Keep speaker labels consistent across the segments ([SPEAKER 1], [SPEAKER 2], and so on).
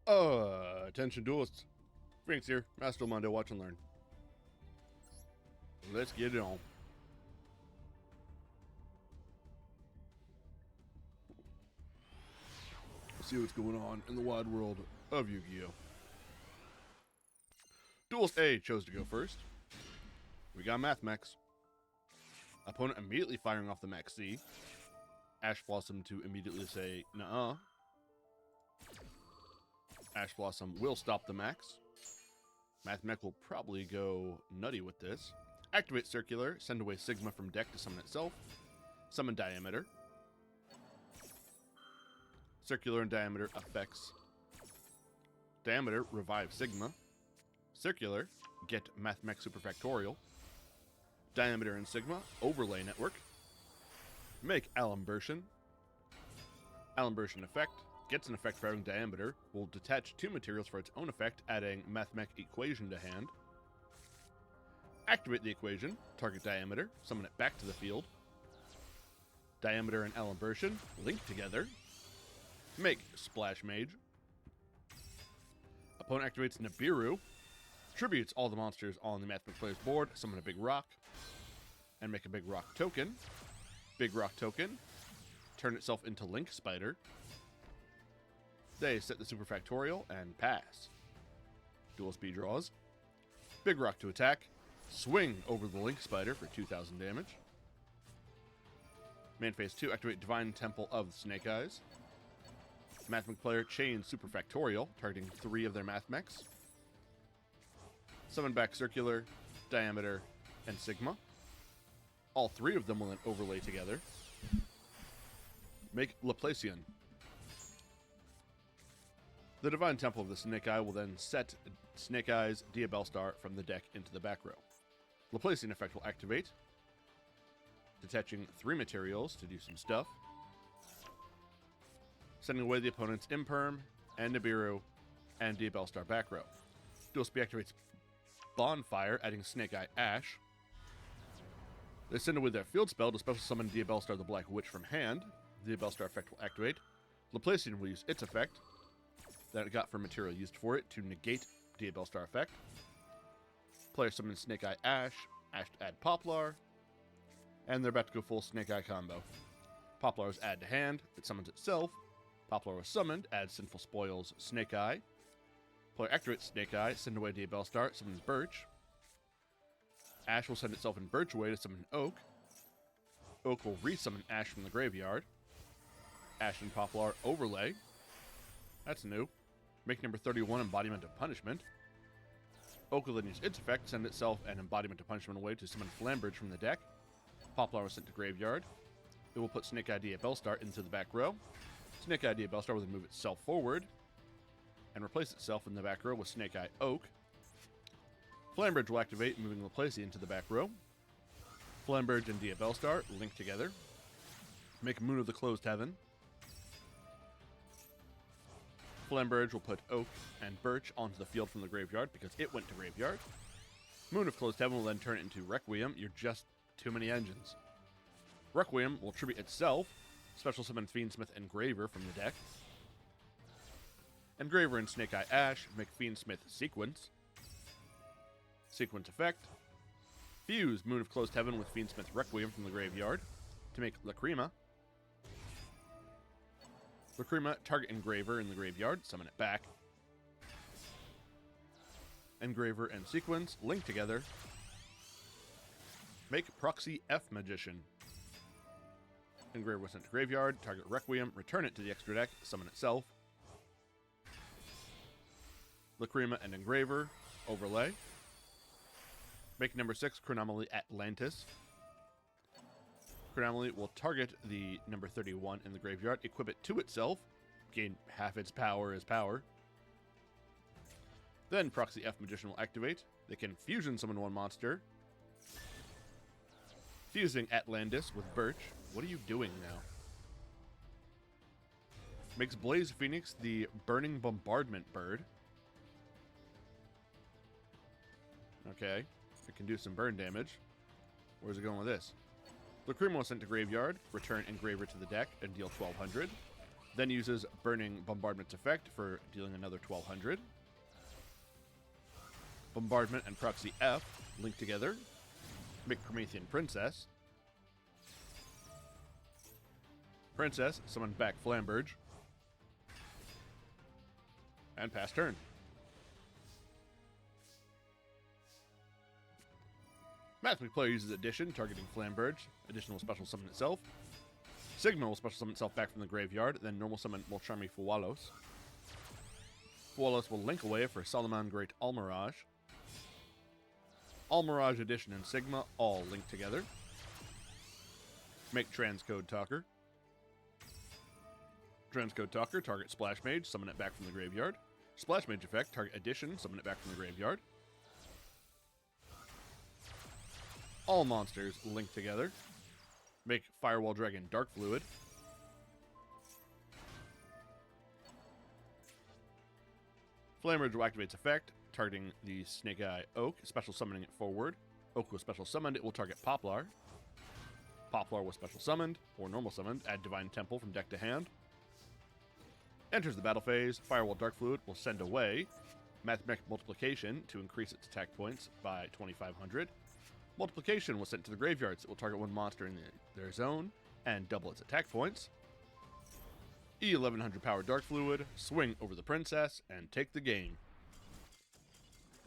[SPEAKER 1] Attention duelists. Frank's here, Master Mondo, watch and learn. Let's get it on. Let's see what's going on in the wide world of Yu-Gi-Oh! Duelist A chose to go first. We got Math Mechs. Opponent immediately firing off the Mech C. Ash Blossom to immediately say, nuh-uh. Ash Blossom will stop the Max. Math Mech will probably go nutty with this. Activate Circular, send away Sigma from deck to summon itself. Summon Diameter. Circular and Diameter affects. Diameter, revive Sigma. Circular, get Math Mech Superfactorial. Diameter and Sigma, overlay network. Make Alimbertion. Alimbertion effect, gets an effect for having Diameter, will detach 2 materials for its own effect, adding Math Mech Equation to hand. Activate the equation, target Diameter, summon it back to the field. Diameter and Alimbertion link together. Make Splash Mage. Opponent activates Nibiru, tributes all the monsters on the Math Mech player's board, summon a Big Rock, and make a Big Rock token. Big Rock token, turn itself into Link Spider. They set the Superfactorial and pass. Dual speed draws. Big Rock to attack. Swing over the Link Spider for 2,000 damage. Main phase 2, activate Divine Temple of the Snake Eyes. Math Mech player chains Superfactorial, targeting 3 of their Math Mechs. Summon back Circular, Diameter, and Sigma. All 3 of them will then overlay together. Make Laplacian. The Divine Temple of the Snake Eye will then set Snake Eye's Diabellstar from the deck into the back row. Laplacian effect will activate, detaching 3 materials to do some stuff, sending away the opponent's Imperm, and Nibiru, and Diabellstar back row. Dual Speed activates Bonfire, adding Snake Eye Ash. They send away their field spell to special summon Diabellstar the Black Witch from hand. The Diabellstar effect will activate. Laplacian will use its effect that it got for material used for it to negate Diabellstar effect. Player summons Snake Eye Ash, Ash to add Poplar, and they're about to go full Snake Eye combo. Poplar is add to hand, it summons itself. Poplar was summoned, adds Sinful Spoils Snake Eye. Player activates Snake Eye, send away Diabellstar, summons Birch. Ash will send itself in Birch away to summon Oak. Oak will resummon Ash from the graveyard. Ash and Poplar overlay. That's new. Make number 31 Embodiment of Punishment. Oak will then use its effect, send itself an Embodiment of Punishment away to summon Flambridge from the deck. Poplar was sent to graveyard. It will put Snake Eye Diabellstar into the back row. Snake Eye Diabellstar will then move itself forward and replace itself in the back row with Snake Eye Oak. Flambridge will activate, moving Laplacian into the back row. Flambridge and Diabellstar link together. Make Moon of the Closed Heaven. Flambridge will put Oak and Birch onto the field from the graveyard because it went to graveyard. Moon of Closed Heaven will then turn it into Requiem. You're just too many engines. Requiem will tribute itself, special summon Fiendsmith Engraver from the deck. Engraver and Snake Eye Ash make Fiendsmith Sequence. Sequence effect. Fuse Moon of Closed Heaven with Fiendsmith Requiem from the graveyard to make Lacrima. Lacrima, target Engraver in the graveyard, summon it back. Engraver and Sequence link together. Make Proxy F Magician. Engraver was sent to graveyard, target Requiem, return it to the extra deck, summon itself. Lacrima and Engraver, overlay. Make number 6 Chronomaly Atlantis. Chronomaly will target the number 31 in the graveyard, equip it to itself, gain half its power as power. Then Proxy F Magician will activate. They can fusion summon 1 monster. Fusing Atlantis with Birch. What are you doing now? Makes Blaze Phoenix the Burning Bombardment bird. Okay. It can do some burn damage. Where's it going with this? Lacrima was sent to graveyard, return Engraver to the deck, and deal 1,200. Then uses Burning Bombardment's effect for dealing another 1200. Bombardment and Proxy F link together. Make Promethean Princess. Princess, summon back Flamberge. And pass turn. Mathematic player uses Addition, targeting Flamberge. Addition will special summon itself. Sigma will special summon itself back from the graveyard, then normal summon Molcharmi Fualos. Fualos will link away for Solomon Great Almirage. Almirage Addition and Sigma all link together. Make Transcode Talker. Transcode Talker, target Splash Mage, summon it back from the graveyard. Splash Mage effect, target Addition, summon it back from the graveyard. All monsters link together. Make Firewall Dragon Dark Fluid. Flamerage will activate its effect, targeting the Snake Eye Oak, special summoning it forward. Oak was special summoned, it will target Poplar. Poplar was special summoned, or normal summoned, add Divine Temple from deck to hand. Enters the battle phase, Firewall Dark Fluid will send away Mathematic Multiplication to increase its attack points by 2,500. Multiplication was sent to the graveyards. It will target one monster in their zone and double its attack points. E1100 power Dark Fluid, swing over the Princess, and take the game.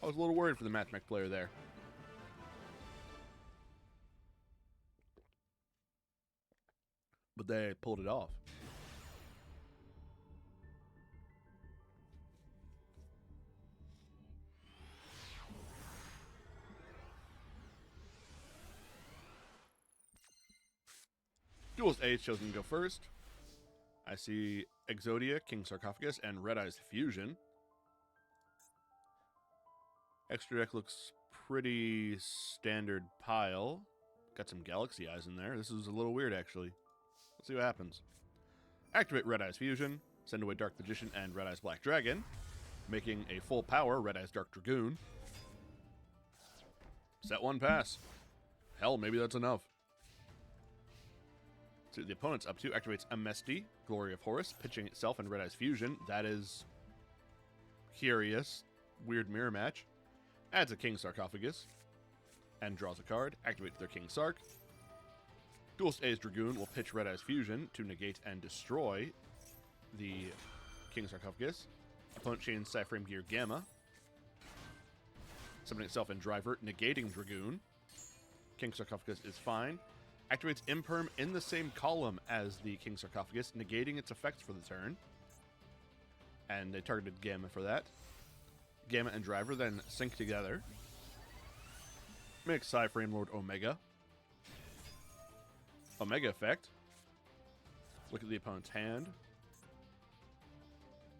[SPEAKER 1] I was a little worried for the Mathematic player there. But they pulled it off. Duelist A chosen to go first. I see Exodia, King Sarcophagus, and Red Eyes Fusion. Extra deck looks pretty standard pile. Got some Galaxy Eyes in there. This is a little weird, actually. Let's see what happens. Activate Red Eyes Fusion. Send away Dark Magician and Red Eyes Black Dragon, making a full power Red Eyes Dark Dragoon. Set one pass. Hell, maybe that's enough. So the opponent's up to activates Amesti, Glory of Horus, pitching itself in Red Eyes Fusion. That is curious. Weird mirror match. Adds a King Sarcophagus and draws a card. Activates their King Sark. Duelist A's Dragoon will pitch Red Eyes Fusion to negate and destroy the King Sarcophagus. Opponent chains Cyframe Gear Gamma. Summoning itself in Driver, negating Dragoon. King Sarcophagus is fine. Activates Imperm in the same column as the King Sarcophagus, negating its effects for the turn. And they targeted Gamma for that. Gamma and Driver then sync together. Make Cyframe Lord Omega. Omega effect. Look at the opponent's hand.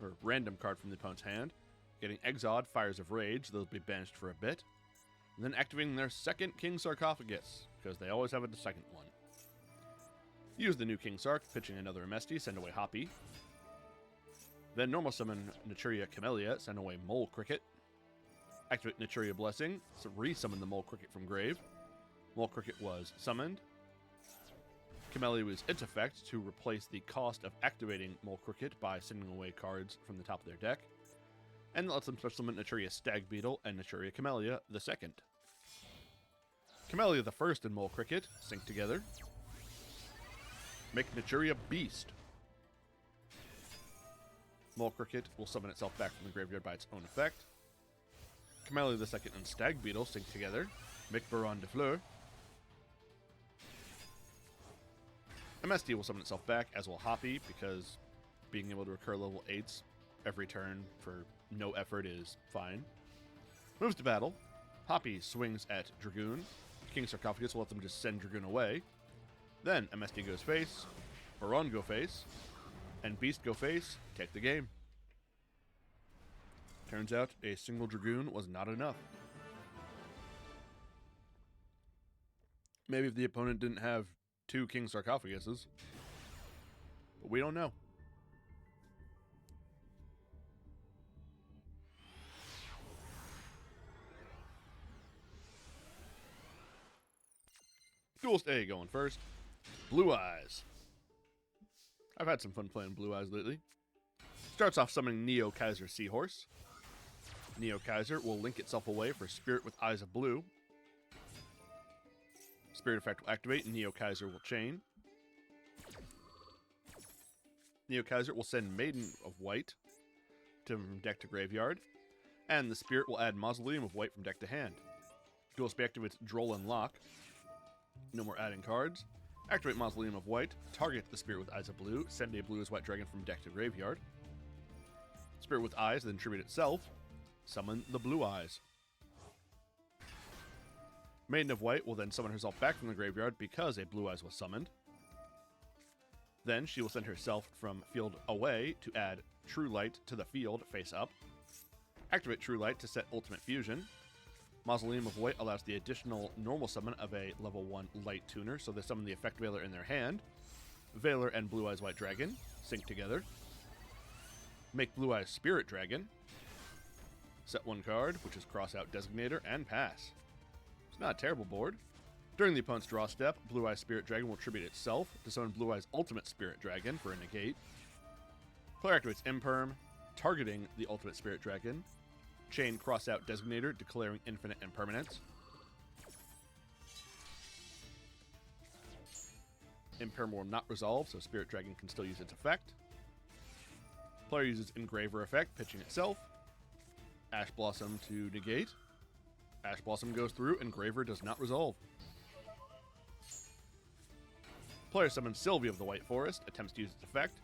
[SPEAKER 1] Or random card from the opponent's hand. Getting exiled, Fires of Rage. Those will be banished for a bit. And then activating their second King Sarcophagus, because they always have a second one. Use the new King Sark, pitching another Amesti, send away Hoppy. Then normal summon Naturia Camellia, send away Mole Cricket. Activate Naturia Blessing, so re-summon the Mole Cricket from grave. Mole Cricket was summoned. Camellia was its effect to replace the cost of activating Mole Cricket by sending away cards from the top of their deck. And lets them special summon Naturia Stag Beetle and Naturia Camellia the second. Camellia the first and Mole Cricket sync together. Make Naturia Beast. Mole Cricket will summon itself back from the graveyard by its own effect. Camellia the second and Stag Beetle sync together. Make Baron de Fleur. MST will summon itself back, as will Hoppy, because being able to recur level 8s every turn for no effort is fine. Moves to battle. Hoppy swings at Dragoon. King Sarcophagus will let them just send Dragoon away. Then MST goes face, Baron go face, and Beast go face. Take the game. Turns out a single Dragoon was not enough. Maybe if the opponent didn't have two King Sarcophaguses. But we don't know. Duelist A going first. Blue Eyes. I've had some fun playing Blue Eyes lately. Starts off summoning Neo Kaiser Seahorse. Neo Kaiser will link itself away for Spirit with Eyes of Blue. Spirit effect will activate, and Neo Kaiser will chain. Neo Kaiser will send Maiden of White from deck to graveyard, and the Spirit will add Mausoleum of White from deck to hand. Dual Spec activates Droll and Lock. No more adding cards. Activate Mausoleum of White, target the Spirit with Eyes of Blue, send a Blue as White Dragon from deck to graveyard. Spirit with Eyes, then tribute itself, summon the Blue Eyes. Maiden of White will then summon herself back from the graveyard because a Blue Eyes was summoned. Then she will send herself from field away to add True Light to the field face up. Activate True Light to set Ultimate Fusion. Mausoleum of White allows the additional normal summon of a level 1 Light Tuner, so they summon the Effect Veiler in their hand. Veiler and Blue Eyes White Dragon sync together. Make Blue Eyes Spirit Dragon. Set one card, which is Cross Out Designator, and pass. It's not a terrible board. During the opponent's draw step, Blue Eyes Spirit Dragon will tribute itself to summon Blue Eyes Ultimate Spirit Dragon for a negate. Player activates Imperm, targeting the Ultimate Spirit Dragon. Chain Cross Out Designator, declaring infinite impermanence. Imperm will not resolve, so Spirit Dragon can still use its effect. Player uses Engraver effect, pitching itself. Ash Blossom to negate. Ash Blossom goes through, Engraver does not resolve. Player summons Sylvie of the White Forest, attempts to use its effect.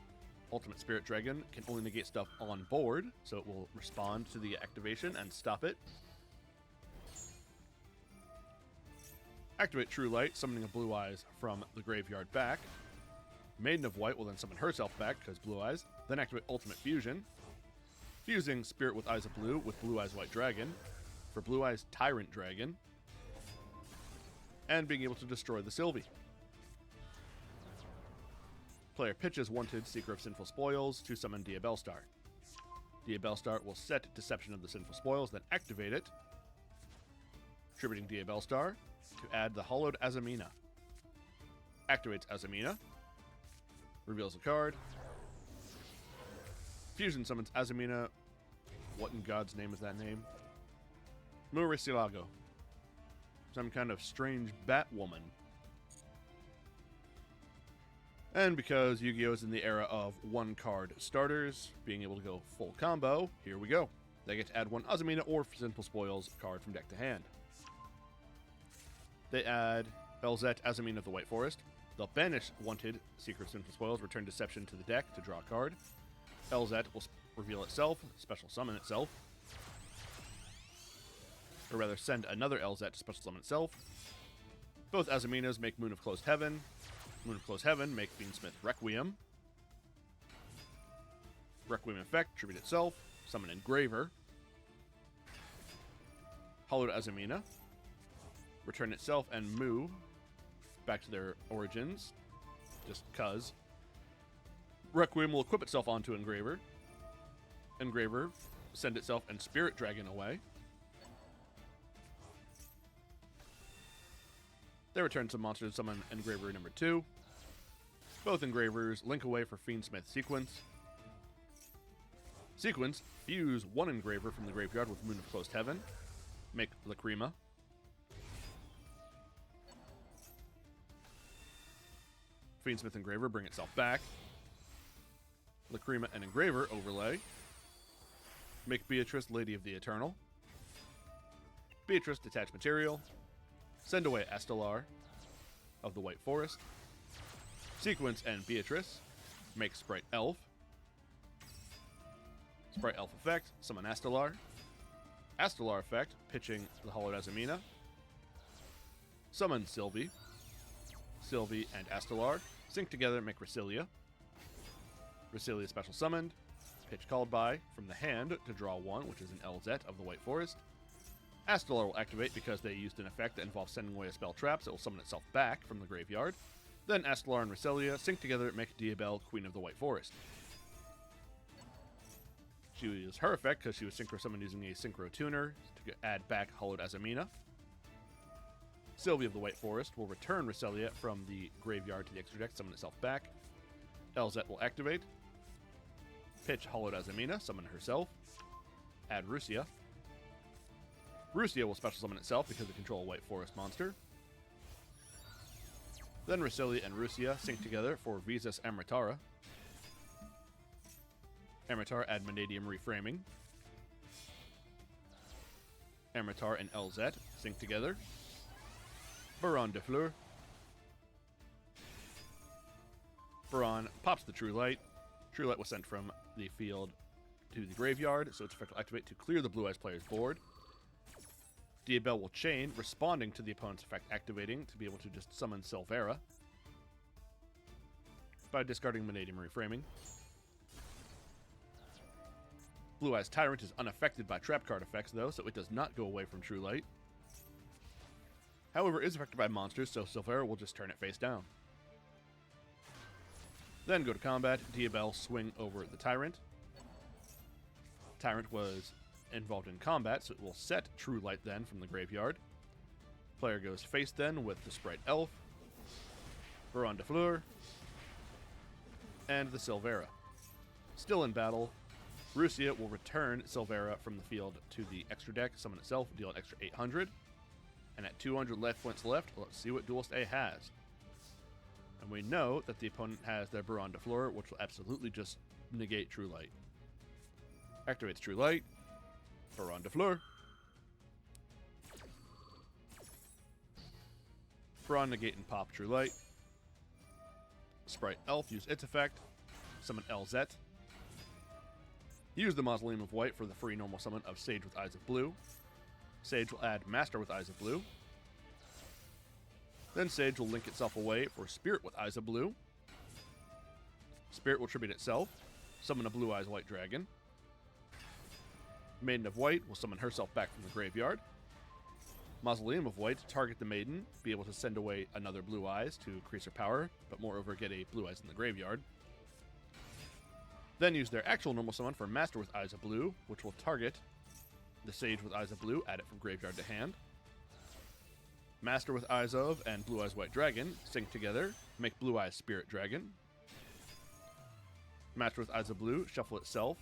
[SPEAKER 1] Ultimate Spirit Dragon can only negate stuff on board, so it will respond to the activation and stop it. Activate True Light, summoning a Blue Eyes from the graveyard back. Maiden of White will then summon herself back because Blue Eyes. Then activate Ultimate Fusion, fusing Spirit with Eyes of Blue with Blue Eyes White Dragon for Blue Eyes Tyrant Dragon, and being able to destroy the Sylvie. Player pitches wanted Seeker of Sinful Spoils to summon Diabellstar. Diabellstar will set Deception of the Sinful Spoils, then activate it, tributing Diabellstar to add the Hollowed Azamina. Activates Azamina, reveals a card. Fusion summons Azamina. What in God's name is that name? Muricielago. Some kind of strange bat woman. And because Yu-Gi-Oh! Is in the era of one-card starters, being able to go full combo, here we go. They get to add one Azamina or Simple Spoils card from deck to hand. They add Elzet Azamina of the White Forest. They'll banish wanted Seeker of Simple Spoils, return Deception to the deck to draw a card. Elzet will reveal itself, special summon itself. Or rather, send another Elzet to special summon itself. Both Azaminas make Moon of Closed Heaven. Moon of Closed Heaven make Fiendsmith Requiem. Requiem effect, tribute itself, summon Engraver. Hollowed Azamina. Return itself and move back to their origins, just cuz. Requiem will equip itself onto Engraver. Engraver, send itself and Spirit Dragon away. They return some monsters to summon Engraver number 2. Both Engravers link away for Fiendsmith Sequence. Sequence, fuse one Engraver from the graveyard with Moon of Closed Heaven. Make Lacrima. Fiendsmith Engraver, bring itself back. Lacrima and Engraver overlay. Make Beatrice Lady of the Eternal. Beatrice detach material. Send away Astelar of the White Forest. Sequence and Beatrice. Make Sprite Elf. Sprite Elf effect, summon Astelar. Astelar effect, pitching the Hollowed Azamina. Summon Sylvie. Sylvie and Astelar sync together, make Resilia. Resilia special summoned. Pitch called by from the hand to draw one, which is an Elzet of the White Forest. Astelar will activate because they used an effect that involves sending away a spell trap, so it will summon itself back from the graveyard. Then Astelar and Resilia sync together, make Diabell Queen of the White Forest. She used her effect because she was synchro summoned using a synchro tuner to add back Hollowed Azamina. Sylvie of the White Forest will return Resilia from the graveyard to the extra deck, summon itself back. LZ will activate. Pitch Hollowed Azamina, summon herself. Add Rusia. Rusia will special summon itself because it controls a white forest monster. Then Roselia and Rusia sync together for Visas Amritara. Amritar add Vanadium Reframing. Amritar and LZ sync together. Baron de Fleur. Baron pops the True Light. True Light was sent from the field to the graveyard, so its effect will activate to clear the Blue Eyes player's board. Diabel will chain, responding to the opponent's effect activating to be able to just summon Silvera by discarding Vanadium Reframing. Blue Eyes Tyrant is unaffected by trap card effects, though, so it does not go away from True Light. However, it is affected by monsters, so Silvera will just turn it face down. Then go to combat. Diabel swing over the Tyrant. Tyrant was involved in combat, so it will set True Light then from the graveyard. Player goes face then with the Sprite Elf, Baron de Fleur, and the Silvera. Still in battle, Rusia will return Silvera from the field to the extra deck, summon itself, deal an extra 800. And at 200 life points left, let's see what Duelist A has. And we know that the opponent has their Baron de Fleur, which will absolutely just negate True Light. Activates True Light. Baron de Fleur. Baron negate and pop True Light. Sprite Elf, use its effect. Summon LZ. Use the Mausoleum of White for the free normal summon of Sage with Eyes of Blue. Sage will add Master with Eyes of Blue. Then Sage will link itself away for Spirit with Eyes of Blue. Spirit will tribute itself. Summon a Blue Eyes White Dragon. Maiden of White will summon herself back from the graveyard. Mausoleum of White, target the Maiden, be able to send away another Blue Eyes to increase her power, but moreover get a Blue Eyes in the graveyard. Then use their actual normal summon for Master with Eyes of Blue, which will target the Sage with Eyes of Blue, add it from graveyard to hand. Master with Eyes of and Blue Eyes White Dragon sync together, make Blue Eyes Spirit Dragon. Master with Eyes of Blue, shuffle itself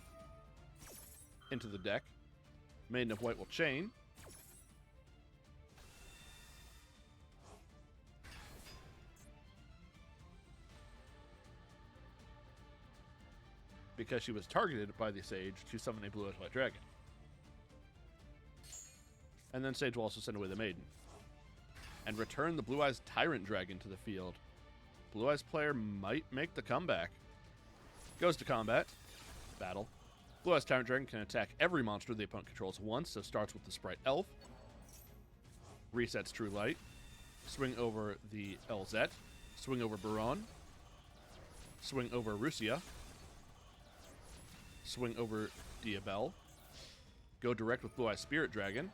[SPEAKER 1] into the deck. Maiden of White will chain. Because she was targeted by the Sage to summon a Blue Eyes White Dragon. And then Sage will also send away the Maiden. And return the Blue Eyes Tyrant Dragon to the field. Blue Eyes player might make the comeback. Goes to combat. Battle. Blue Eyes Tyrant Dragon can attack every monster the opponent controls once, so starts with the Sprite Elf. Resets True Light. Swing over the LZ. Swing over Baron. Swing over Rusia. Swing over Diabel. Go direct with Blue Eyes Spirit Dragon.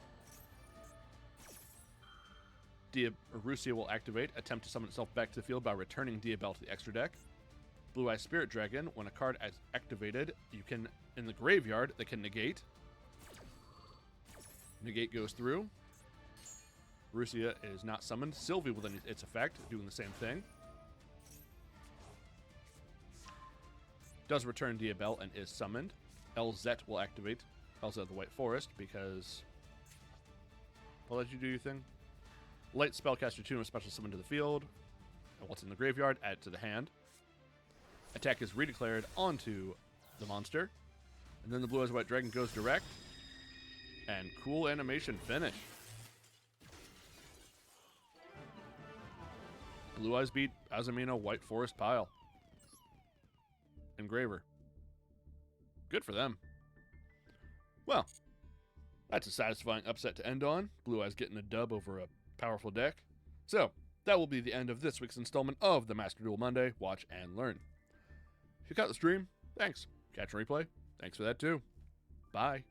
[SPEAKER 1] Rusia will activate, attempt to summon itself back to the field by returning Diabel to the extra deck. Blue Eyes Spirit Dragon, when a card is activated, you can, in the graveyard, they can negate. Negate goes through. Rusia is not summoned. Sylvie will then use its effect, doing the same thing. Does return Diabel and is summoned. LZ will activate. LZ the White Forest, because... I'll let you do your thing. Light Spellcaster 2 and special summon to the field. And what's in the graveyard, add it to the hand. Attack is redeclared onto the monster. And then the Blue Eyes White Dragon goes direct. And cool animation finish. Blue Eyes beat Azamina White Forest Pile. Engraver. Good for them. Well, that's a satisfying upset to end on. Blue Eyes getting a dub over a powerful deck. So, that will be the end of this week's installment of the Master Duel Monday Watch and Learn. If you caught the stream, thanks. Catch and replay, thanks for that too. Bye.